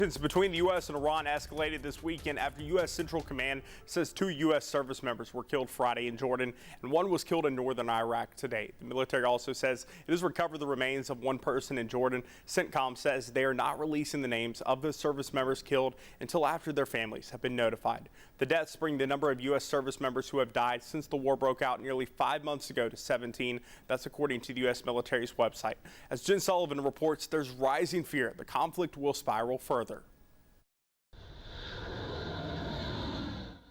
Tensions between the U.S. and Iran escalated this weekend after U.S. Central Command says 2 U.S. service members were killed Friday in Jordan and 1 was killed in northern Iraq today. The military also says it has recovered the remains of 1 person in Jordan. CENTCOM says they are not releasing the names of the service members killed until after their families have been notified. The deaths bring the number of U.S. service members who have died since the war broke out nearly 5 months ago to 17. That's according to the U.S. military's website. As Jen Sullivan reports, there's rising fear the conflict will spiral further.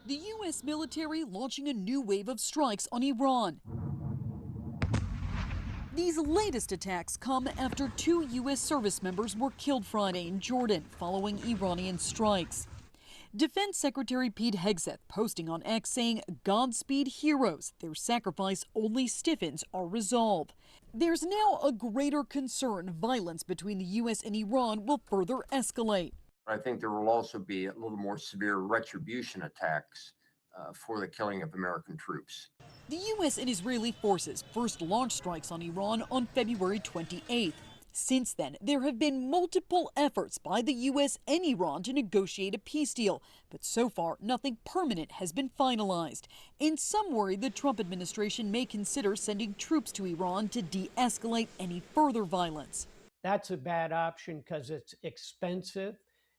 The U.S. military launching a new wave of strikes on Iran. These latest attacks come after 2 U.S. service members were killed Friday in Jordan following Iranian strikes. Defense Secretary Pete Hegseth posting on X saying, "Godspeed heroes, their sacrifice only stiffens our resolve." There's now a greater concern violence between the U.S. and Iran will further escalate. I think there will also be a little more severe retribution attacks for the killing of American troops. The U.S. and Israeli forces first launched strikes on Iran on February 28th. Since then, there have been multiple efforts by the U.S. and Iran to negotiate a peace deal, but so far nothing permanent has been finalized. And some worry the Trump administration may consider sending troops to Iran to de-escalate any further violence. That's a bad option because it's expensive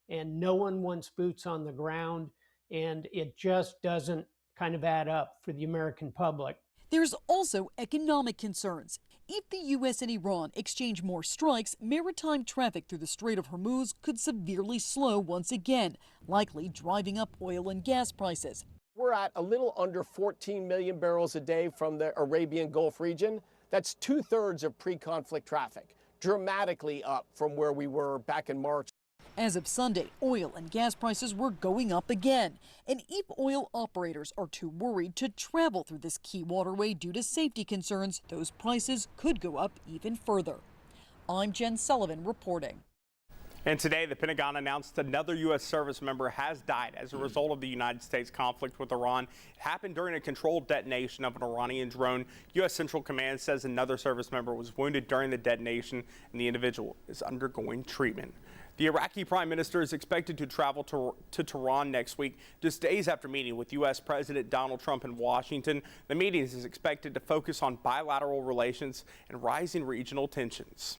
and no one wants boots on the ground, and it just doesn't kind of add up for the American public. There's also economic concerns. If the U.S. and Iran exchange more strikes, maritime traffic through the Strait of Hormuz could severely slow once again, likely driving up oil and gas prices. We're at a little under 14 million barrels a day from the Arabian Gulf region. That's 2/3 of pre-conflict traffic, dramatically up from where we were back in March. As of Sunday, oil and gas prices were going up again. And if oil operators are too worried to travel through this key waterway due to safety concerns, those prices could go up even further. I'm Jen Sullivan reporting. And today, the Pentagon announced another U.S. service member has died as a result of the United States conflict with Iran. It happened during a controlled detonation of an Iranian drone. U.S. Central Command says another service member was wounded during the detonation, and the individual is undergoing treatment. The Iraqi prime minister is expected to travel to Tehran next week, just days after meeting with U.S. President Donald Trump in Washington. The meeting is expected to focus on bilateral relations and rising regional tensions.